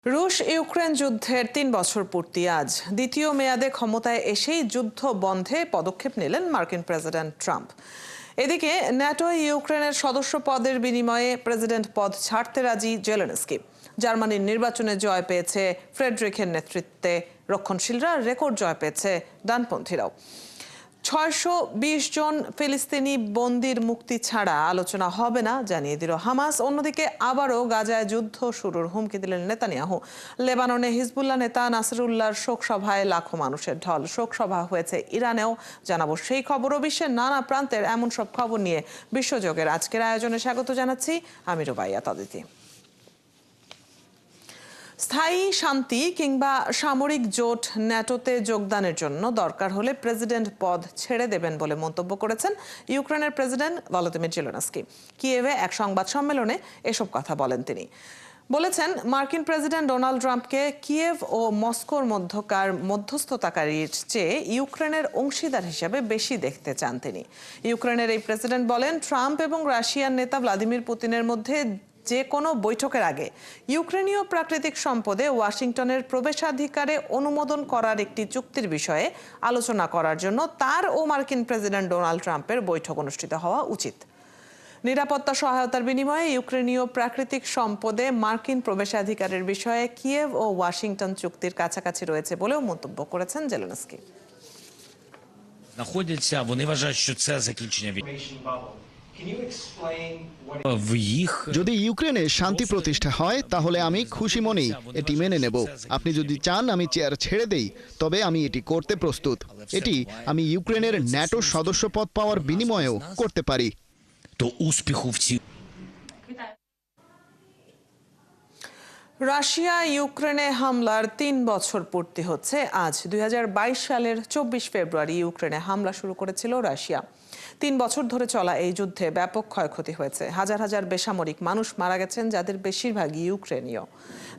রুশ ইউক্রেন যুদ্ধের ৩ বছর পূর্তি আজ। দ্বিতীয় মেয়াদে ক্ষমতায় এসেই যুদ্ধ বন্ধে পদক্ষেপ নিলেন মার্কিন প্রেসিডেন্ট ট্রাম্প। এদিকে ন্যাটো ইউক্রেনের সদস্য পদের বিনিময়ে প্রেসিডেন্ট পদ ছাড়তে রাজি জেলেনস্কি। জার্মানির নির্বাচনে জয় পেয়েছে ফ্রেডরিখের নেতৃত্বে রক্ষণশীলরা, রেকর্ড জয় পেয়েছে ডানপন্থীরাও। ৬২০ জন ফিলিস্তিনি বন্দির মুক্তি ছাড়া আলোচনা হবে না জানিয়ে দিল হামাস। অন্যদিকে আবারও গাজায় যুদ্ধ শুরুর হুমকি দিলেন নেতানিয়াহু। লেবাননে হিজবুল্লাহ নেতা নাসরুল্লাহর শোকসভায় লাখো মানুষের ঢল। শোকসভা হয়েছে ইরানেও, জানাবো সেই খবরও। বিশ্বের নানা প্রান্তের এমন সব খবর নিয়ে বিশ্বযোগের আজকের আয়োজনে স্বাগত জানাচ্ছি আমি রুবাইয়াত অদিতি। স্থায়ী শান্তি কিংবা সামরিক জোট ন্যাটোতে যোগদানের জন্য দরকার হলে প্রেসিডেন্ট পদ ছেড়ে দেবেন বলে মন্তব্য করেছেন ইউক্রেনের প্রেসিডেন্ট ভলোদিমির জেলেনস্কি। কিয়েভে এক সংবাদ সম্মেলনে এসব কথা বলেন তিনি। বলেছেন, মার্কিন প্রেসিডেন্ট ডোনাল্ড ট্রাম্পকে কিয়েভ ও মস্কোর মধ্যকার মধ্যস্থতাকারীর চেয়ে ইউক্রেনের অংশীদার হিসেবে বেশি দেখতে চান তিনি। ইউক্রেনের এই প্রেসিডেন্ট বলেন, ট্রাম্প এবং রাশিয়ার নেতা ভ্লাদিমির পুতিনের মধ্যে যে কোনো বৈঠকের আগে ইউক্রেনীয় প্রাকৃতিক সম্পদে ওয়াশিংটনের প্রবেশাধিকারে অনুমোদন করার একটি চুক্তির বিষয়ে আলোচনা করার জন্য তার ও মার্কিন প্রেসিডেন্ট ডোনাল্ড ট্রাম্পের বৈঠক অনুষ্ঠিত হওয়া উচিত। নিরাপত্তা সহায়তার বিনিময়ে ইউক্রেনীয় প্রাকৃতিক সম্পদে মার্কিন প্রবেশাধিকারের বিষয়ে কিয়েভ ও ওয়াশিংটন চুক্তির কাছাকাছি রয়েছে বলেও মন্তব্য করেছেন জেলেনস্কি। Вони вважають, що це закінчення війни. যদি ইউক্রেনে শান্তি প্রতিষ্ঠা হয় তাহলে আমি খুশি মনেই এটি মেনে নেব। আপনি যদি চান আমি চেয়ার ছেড়ে দেই, তবে আমি এটি করতে প্রস্তুত। এটি আমি ইউক্রেনের ন্যাটো সদস্যপদ পাওয়ার বিনিময়েও করতে পারি। То успіху в цій রাশিয়া ইউক্রেনে হামলার ৩ বছর পূর্তি হচ্ছে আজ। ২০২২ সালের ২৪ ফেব্রুয়ারি ইউক্রেনে হামলা শুরু করেছিল রাশিয়া। ৩ বছর ধরে চলা এই যুদ্ধে ব্যাপক ক্ষয়ক্ষতি হয়েছে। হাজার হাজার বেসামরিক মানুষ মারা গেছেন, যাদের বেশিরভাগই ইউক্রেনীয়।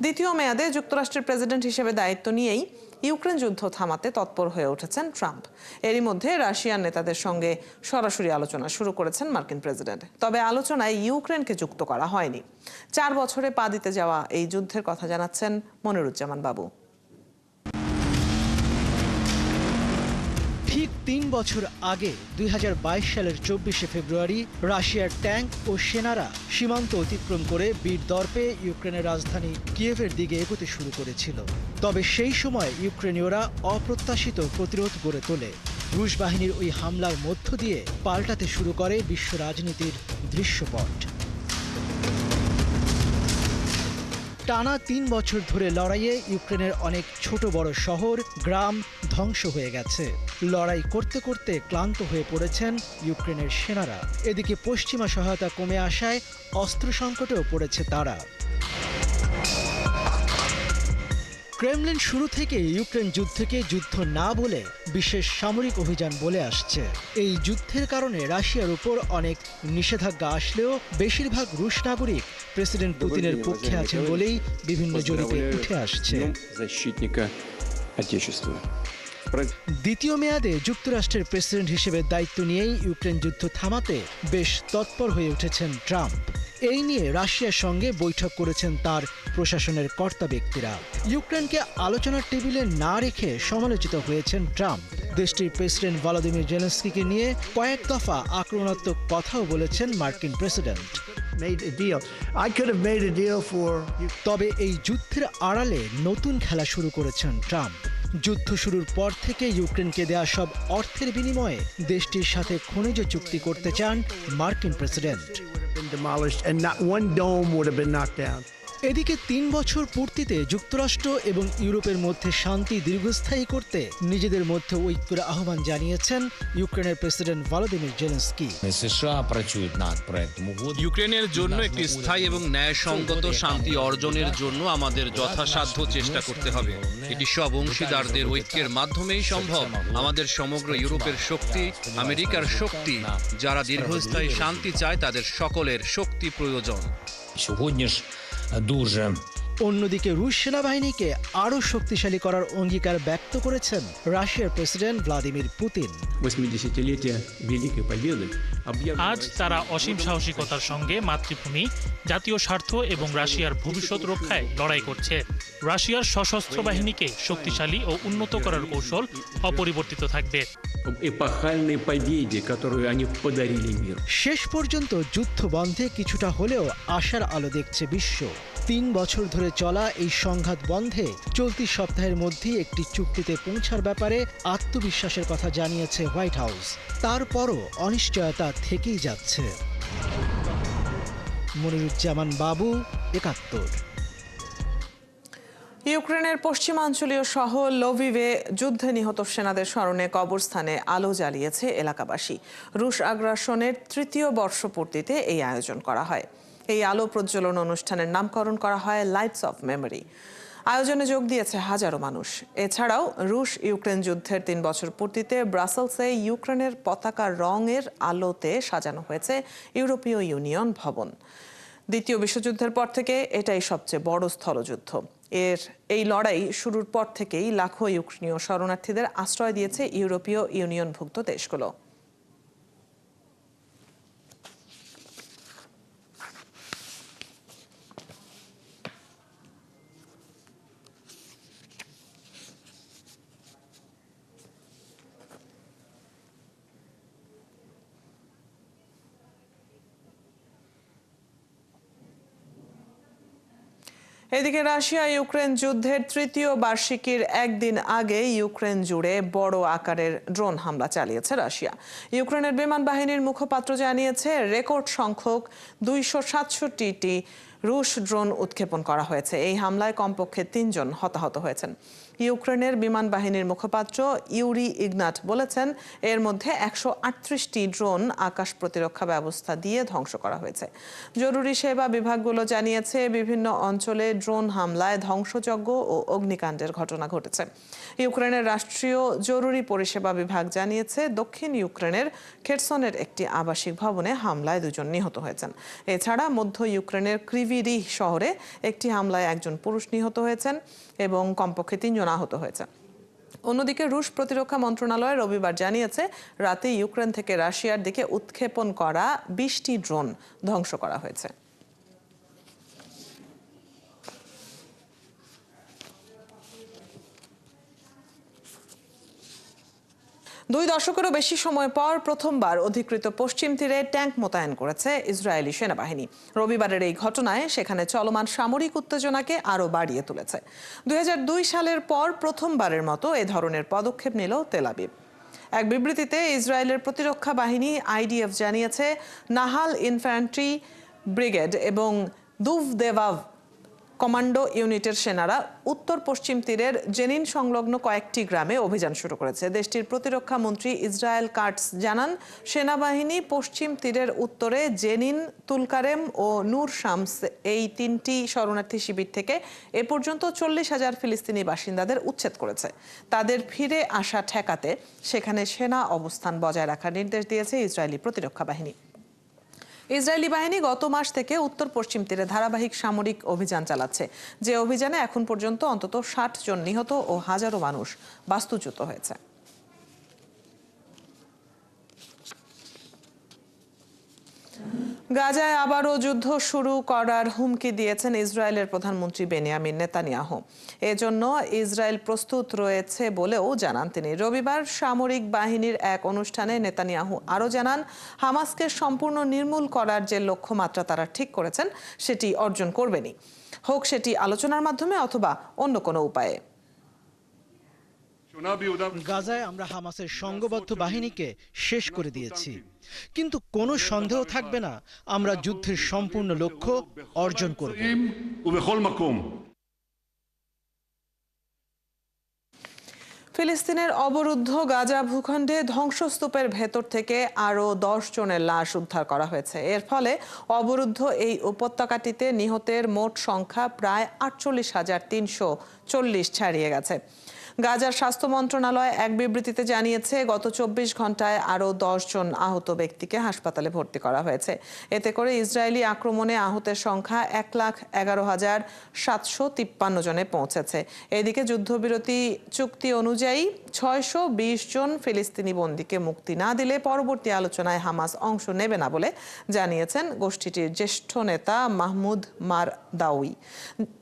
দ্বিতীয় মেয়াদে যুক্তরাষ্ট্রের প্রেসিডেন্ট হিসেবে দায়িত্ব নিয়েই ইউক্রেন যুদ্ধ থামাতে তৎপর হয়ে উঠেছেন ট্রাম্প। এরই মধ্যে রাশিয়ান নেতাদের সঙ্গে সরাসরি আলোচনা শুরু করেছেন মার্কিন প্রেসিডেন্ট। তবে আলোচনায় ইউক্রেনকে যুক্ত করা হয়নি। ৪ বছরে পা দিতে যাওয়া এই যুদ্ধের কথা জানাচ্ছেন মনিরুজ্জামান বাবু। ঠিক ৩ বছর আগে ২০২২ সালের ২৪শে ফেব্রুয়ারি রাশিয়ার ট্যাঙ্ক ও সেনারা সীমান্ত অতিক্রম করে বীর দর্পে ইউক্রেনের রাজধানী কিয়েভের দিকে এগোতে শুরু করেছিল। তবে সেই সময় ইউক্রেনীয়রা অপ্রত্যাশিত প্রতিরোধ গড়ে তোলে। রুশ বাহিনীর ওই হামলার মধ্য দিয়ে পাল্টাতে শুরু করে বিশ্ব রাজনীতির দৃশ্যপট। টানা ৩ বছর ধরে লড়াইয়ে ইউক্রেনের অনেক ছোট বড় শহর, গ্রাম ধ্বংস হয়ে গেছে। লড়াই করতে করতে ক্লান্ত হয়ে পড়েছেন ইউক্রেনের সেনারা। এদিকে পশ্চিমা সহায়তা কমে আসায় অস্ত্র সংকটেও পড়েছে তারা। ক্রেমলিন শুরু থেকে ইউক্রেন যুদ্ধকে যুদ্ধ না বলে বিশেষ সামরিক অভিযান বলে আসছে। এই যুদ্ধের কারণে রাশিয়ার উপর অনেক নিষেধাজ্ঞা আসলেও বেশিরভাগ রুশ নাগরিক প্রেসিডেন্ট পুতিনের পক্ষে আছেন বলেই বিভিন্ন জরিপে উঠে আসছে। দ্বিতীয় মেয়াদে যুক্তরাষ্ট্রের প্রেসিডেন্ট হিসেবে দায়িত্ব নিয়েই ইউক্রেন যুদ্ধ থামাতে বেশ তৎপর হয়ে উঠেছেন ট্রাম্প। এই নিয়ে রাশিয়ার সঙ্গে বৈঠক করেছেন তার প্রশাসনের কর্তা ব্যক্তিরা। ইউক্রেনকে আলোচনার টেবিলে না রেখে সমালোচিত হয়েছেন ট্রাম্প। দেশটির প্রেসিডেন্ট ভলোদিমির জেলেনস্কিকে নিয়ে কয়েক দফা আক্রমণাত্মক কথাও বলেছেন মার্কিন প্রেসিডেন্ট। তবে এই যুদ্ধের আড়ালে নতুন খেলা শুরু করেছেন ট্রাম্প। যুদ্ধ শুরুর পর থেকে ইউক্রেনকে দেয়া সব অর্থের বিনিময়ে দেশটির সাথে খনিজ চুক্তি করতে চান মার্কিন প্রেসিডেন্ট। এদিকে ৩ বছর পূর্তিতে যুক্তরাষ্ট্র এবং ইউরোপের মধ্যে শান্তি দীর্ঘস্থায়ী করতে নিজেদের মধ্যে ঐক্যের আহ্বান জানিয়েছেন ইউক্রেনের প্রেসিডেন্ট ভলোদিমির জেলেনস্কি। ইউক্রেনের জন্য একটি স্থায়ী এবং ন্যায়সঙ্গত শান্তি অর্জনের জন্য আমাদের যথাসাধ্য চেষ্টা করতে হবে। এটি সব অংশীদারদের ঐক্যের মাধ্যমেই সম্ভব। আমাদের সমগ্র ইউরোপের শক্তি, আমেরিকার শক্তি, যারা দীর্ঘস্থায়ী শান্তি চায় তাদের সকলের শক্তি প্রয়োজন। অন্যদিকে রুশ সেনাবাহিনীকে আরও শক্তিশালী করার অঙ্গীকার ব্যক্ত করেছেন রাশিয়ার প্রেসিডেন্ট ভ্লাদিমির পুতিন। 80-летия Великой Победы আজ তারা অসীম সাহসিকতার সঙ্গে মাতৃভূমি, জাতীয় স্বার্থ এবং রাশিয়ার ভবিষ্যৎ রক্ষায় লড়াই করছে। রাশিয়ার সশস্ত্র বাহিনীকে শক্তিশালী ও উন্নত করার কৌশল অপরিবর্তিত থাকবে। эпохальной победе, которую они подарили миру. শেষ পর্যন্ত যুদ্ধ বন্ধে কিছুটা হলেও আশার আলো দেখছে বিশ্ব। 3 বছর ধরে চলা এই সংঘাত বন্ধে চলতি সপ্তাহের মধ্যেই একটি চুক্তিতে পৌঁছার ব্যাপারে আত্মবিশ্বাসের কথা জানিয়েছে হোয়াইট হাউস। তারপরও অনিশ্চয়তা থেকেই যাচ্ছে। মনিরুজ্জামান বাবু, ৭১। ইউক্রেনের পশ্চিমাঞ্চলীয় শহর লভিভে যুদ্ধে নিহত সেনাদের স্মরণে কবরস্থানে আলো জ্বালিয়েছে এলাকাবাসী। রুশ আগ্রাসনের ৩য় বর্ষপূর্তিতে এই আয়োজন করা হয়। এই আলো প্রজ্বলন অনুষ্ঠানের নামকরণ করা হয় লাইটস অফ মেমোরি। আয়োজনে যোগ দিয়েছে হাজারো মানুষ। এছাড়াও রুশ ইউক্রেন যুদ্ধের 3 বছর পূর্তিতে ব্রাসেলসে ইউক্রেনের পতাকার রঙের আলোতে সাজানো হয়েছে ইউরোপীয় ইউনিয়ন ভবন। দ্বিতীয় বিশ্বযুদ্ধের পর থেকে এটাই সবচেয়ে বড় স্থলযুদ্ধ। এই লড়াই শুরুর পর থেকেই লাখো ইউক্রেনীয় শরণার্থীদের আশ্রয় দিয়েছে ইউরোপীয় ইউনিয়নভুক্ত দেশগুলো। এদিকে রাশিয়া ইউক্রেন যুদ্ধের ৩য় বার্ষিকীর একদিন আগে ইউক্রেন জুড়ে বড় আকারের ড্রোন হামলা চালিয়েছে রাশিয়া। ইউক্রেনের বিমান বাহিনীর মুখপাত্র জানিয়েছে রেকর্ড সংখ্যক ২৬৭টি রুশ ড্রোন উৎক্ষেপণ করা হয়েছে। এই হামলায় কমপক্ষে ৩ জন হতাহত হয়েছেন। ইউক্রেনের বিমান বাহিনীর মুখপাত্র ইউরি ইগনাট বলেছেন এর মধ্যে ১৩৮টি ড্রোন আকাশ প্রতিরক্ষা ব্যবস্থা দিয়ে ধ্বংস করা হয়েছে। জরুরি সেবা বিভাগগুলো জানিয়েছে বিভিন্ন অঞ্চলে ড্রোন হামলায় ধ্বংসযজ্ঞ ও অগ্নিকাণ্ডের ঘটনা ঘটেছে। ইউক্রেনের রাষ্ট্রীয় জরুরি পরিষেবা বিভাগ জানিয়েছে দক্ষিণ ইউক্রেনের খেরসনের একটি আবাসিক ভবনে হামলায় 2 জন নিহত হয়েছেন। এছাড়া মধ্য ইউক্রেনের ক্রিভিরিহ শহরে একটি হামলায় 1 জন পুরুষ নিহত হয়েছেন এবং কমপক্ষে 3 জন আহত হয়েছে। অন্যদিকে রুশ প্রতিরক্ষা মন্ত্রণালয় রবিবার জানিয়েছে রাতে ইউক্রেন থেকে রাশিয়ার দিকে উৎক্ষেপণ করা 20টি ড্রোন ধ্বংস করা হয়েছে। দুই দশকেরও বেশি সময় পর প্রথমবার অধিকৃত পশ্চিম তীরে ট্যাঙ্ক মোতায়েন করেছে ইসরায়েলি সেনাবাহিনী। রবিবারের এই ঘটনায় সেখানে চলমান সামরিক উত্তেজনাকে আরও বাড়িয়ে তুলেছে। 2002 সালের পর প্রথমবারের মতো এ ধরনের পদক্ষেপ নিল তেল আবিব। এক বিবৃতিতে ইসরায়েলের প্রতিরক্ষা বাহিনী আইডিএফ জানিয়েছে নাহাল ইনফ্যান্ট্রি ব্রিগেড এবং দুভদেভাভ কমান্ডো ইউনিটের সেনারা উত্তর পশ্চিম তীরের জেনিন সংলগ্ন কয়েকটি গ্রামে অভিযান শুরু করেছে। দেশটির প্রতিরক্ষা মন্ত্রী ইসরায়েল কাটস জানান সেনাবাহিনী পশ্চিম তীরের উত্তরে জেনিন, তুলকারেম ও নূর শামস এই 3টি শরণার্থী শিবির থেকে এ পর্যন্ত 40,000 ফিলিস্তিনি বাসিন্দাদের উচ্ছেদ করেছে। তাদের ফিরে আসা ঠেকাতে সেখানে সেনা অবস্থান বজায় রাখার নির্দেশ দিয়েছে ইসরায়েলি প্রতিরক্ষা বাহিনী। ইসরায়েলি বাহিনী গত মাস থেকে উত্তর পশ্চিম তীরে ধারাবাহিক সামরিক অভিযান চালাচ্ছে। যে অভিযানে এখন পর্যন্ত অন্তত 60 জন নিহত ও হাজারো মানুষ বাস্তুচ্যুত হয়েছে। গাজায় আবারও যুদ্ধ শুরু করার হুমকি দিয়েছেন ইসরায়েলের প্রধানমন্ত্রী বেনিয়ামিন নেতানিয়াহু। এজন্য ইসরায়েল প্রস্তুত রয়েছে বলেও জানান তিনি। রবিবার সামরিক বাহিনীর এক অনুষ্ঠানে নেতানিয়াহু আরও জানান হামাসকে সম্পূর্ণ নির্মূল করার যে লক্ষ্যমাত্রা তারা ঠিক করেছেন সেটি অর্জন করবেনই, হোক সেটি আলোচনার মাধ্যমে অথবা অন্য কোনো উপায়ে। গাজায় আমরা হামাসের সংঘবদ্ধ বাহিনীকে শেষ করে দিয়েছি, কিন্তু কোনো সন্দেহ থাকবে না আমরা যুদ্ধের সম্পূর্ণ লক্ষ্য অর্জন করব। ফিলিস্তিনের অবরুদ্ধ গাজা ভূখণ্ডে ধ্বংসস্তূপের ভেতর থেকে আরও 10 জনের লাশ উদ্ধার করা হয়েছে। এর ফলে অবরুদ্ধ এই উপত্যকাটিতে নিহতের মোট সংখ্যা প্রায় 48,340 ছাড়িয়ে গেছে। গাজার স্বাস্থ্য মন্ত্রণালয় এক বিবৃতিতে জানিয়েছে গত 24 ঘন্টায় আরও 10 জন আহত ব্যক্তিকে হাসপাতালে ভর্তি করা হয়েছে। এতে করে ইসরায়েলি আক্রমণে আহতের সংখ্যা 1,11,753 জনে পৌঁছেছে। এদিকে যুদ্ধবিরতি চুক্তি অনুযায়ী 620 জন ফিলিস্তিনি বন্দীকে মুক্তি না দিলে পরবর্তী আলোচনায় হামাস অংশ নেবে না বলে জানিয়েছেন গোষ্ঠীটির জ্যেষ্ঠ নেতা মাহমুদ মারদাউই।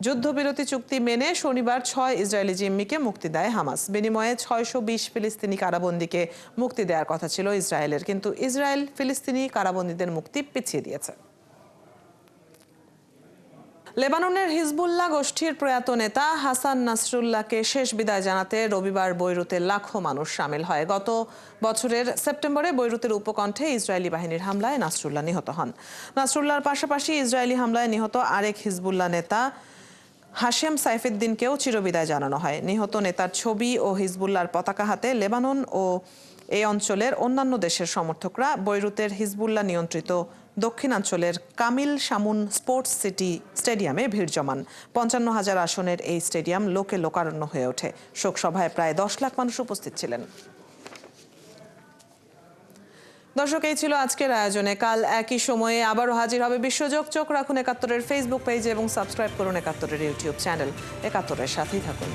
যুদ্ধবিরতি চুক্তি মেনে শনিবার 6 ইসরায়েলি জিম্মিকে মুক্তি দেয় হামাস। বিনিময়ে 620 ফিলিস্তিনি কারাবন্দীকে মুক্তি দেওয়ার কথা ছিল ইসরায়েলের, কিন্তু ইসরায়েল ফিলিস্তিনি কারাবন্দীদের মুক্তি পিছিয়ে দিয়েছে। লেবাননের হিজবুল্লাহ গোষ্ঠীর প্রয়াত নেতা হাসান নাসরুল্লাহকে শেষ বিদায় জানাতে রবিবার বৈরুতে লাখো মানুষ সামিল হয়। গত বছরের সেপ্টেম্বরে বৈরুতের উপকণ্ঠে ইসরায়েলি বাহিনীর হামলায় নাসরুল্লাহ নিহত হন। নাসরুল্লাহর পাশাপাশি ইসরায়েলি হামলায় নিহত আরেক হিজবুল্লাহ নেতা হাশেম সাইফুদ্দিনকেও চিরবিদায় জানানো হয়। নিহত নেতার ছবি ও হিজবুল্লাহর পতাকা হাতে লেবানন ও এই অঞ্চলের অন্যান্য দেশের সমর্থকরা বৈরুতের হিজবুল্লাহ নিয়ন্ত্রিত দক্ষিণাঞ্চলের কামিল শামুন স্পোর্টস সিটি স্টেডিয়ামে ভিড় জমান। 55,000 আসনের এই স্টেডিয়াম লোকে লোকারণ্য হয়ে ওঠে। শোকসভায় প্রায় 10 লাখ মানুষ উপস্থিত ছিলেন। দর্শক, এই ছিল আজকের আয়োজনে। কাল একই সময়ে আবারও হাজির হবে বিশ্বযোগ। চোখ রাখুন ৭১-এর ফেসবুক পেজে এবং সাবস্ক্রাইব করুন ৭১-এর ইউটিউব চ্যানেল। ৭১-এর সাথেই থাকুন।